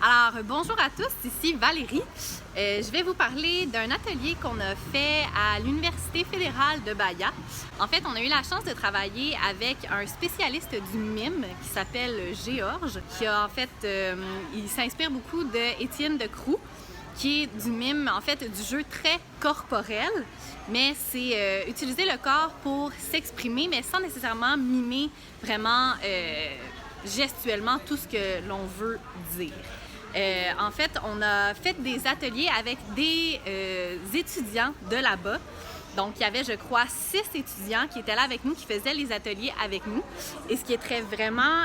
Alors, bonjour à tous, ici Valérie. Je vais vous parler d'un atelier qu'on a fait à l'Université fédérale de Bahia. En fait, on a eu la chance de travailler avec un spécialiste du mime qui s'appelle Georges, qui a en fait, il s'inspire beaucoup d'Étienne Decroux, qui est du mime, en fait, du jeu très corporel, mais c'est utiliser le corps pour s'exprimer, mais sans nécessairement mimer vraiment gestuellement tout ce que l'on veut dire. En fait, on a fait des ateliers avec des étudiants de là-bas. Donc, il y avait, je crois, 6 étudiants qui étaient là avec nous, qui faisaient les ateliers avec nous. Et ce qui est vraiment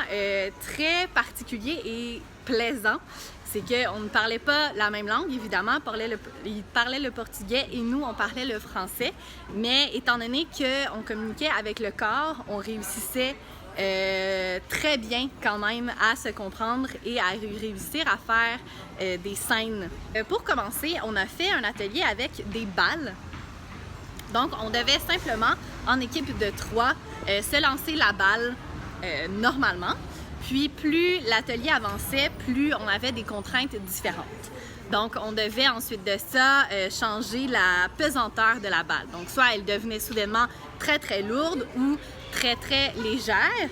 très particulier et plaisant, c'est qu'on ne parlait pas la même langue, évidemment. Ils parlaient le portugais et nous, on parlait le français. Mais étant donné qu'on communiquait avec le corps, on réussissait très bien quand même à se comprendre et à réussir à faire des scènes. Pour commencer, on a fait un atelier avec des balles. Donc, on devait simplement, en équipe de 3, se lancer la balle normalement. Puis, plus l'atelier avançait, plus on avait des contraintes différentes. Donc, on devait ensuite de ça changer la pesanteur de la balle. Donc, soit elle devenait soudainement très, très lourde ou très, très légère.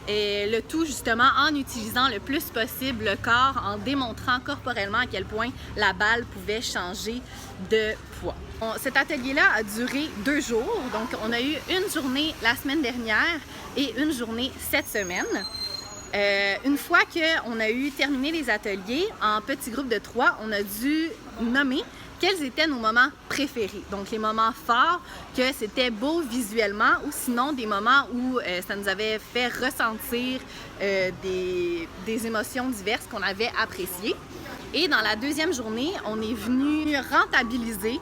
Et le tout, justement, en utilisant le plus possible le corps, en démontrant corporellement à quel point la balle pouvait changer de poids. Cet atelier-là a duré 2 jours. Donc, on a eu une journée la semaine dernière et une journée cette semaine. Une fois qu'on a eu terminé les ateliers, en petits groupes de 3, on a dû nommer quels étaient nos moments préférés. Donc, les moments forts, que c'était beau visuellement, ou sinon des moments où ça nous avait fait ressentir des émotions diverses qu'on avait appréciées. Et dans la deuxième journée, on est venu rentabiliser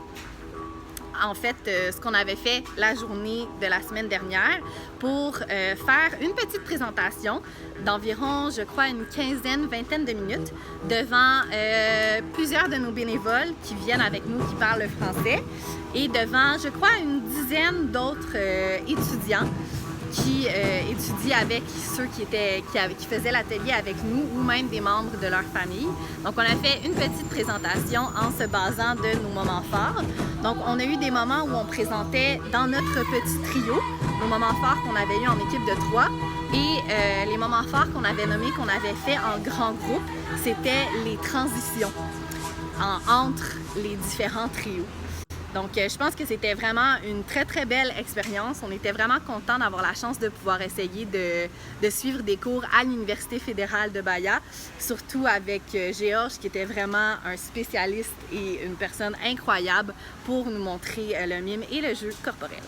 en fait ce qu'on avait fait la journée de la semaine dernière pour faire une petite présentation d'environ, je crois, une vingtaine de minutes devant plusieurs de nos bénévoles qui viennent avec nous, qui parlent le français, et devant, je crois, une dizaine d'autres étudiants qui étudient avec ceux qui faisaient l'atelier avec nous ou même des membres de leur famille. Donc, on a fait une petite présentation en se basant de nos moments forts. Donc, on a eu des moments où on présentait dans notre petit trio nos moments forts qu'on avait eu en équipe de 3 et les moments forts qu'on avait nommés, qu'on avait fait en grand groupe, c'était les transitions entre les différents trios. Donc, je pense que c'était vraiment une très, très belle expérience. On était vraiment contents d'avoir la chance de pouvoir essayer de suivre des cours à l'Université fédérale de Bahia, surtout avec Georges, qui était vraiment un spécialiste et une personne incroyable pour nous montrer le mime et le jeu corporel.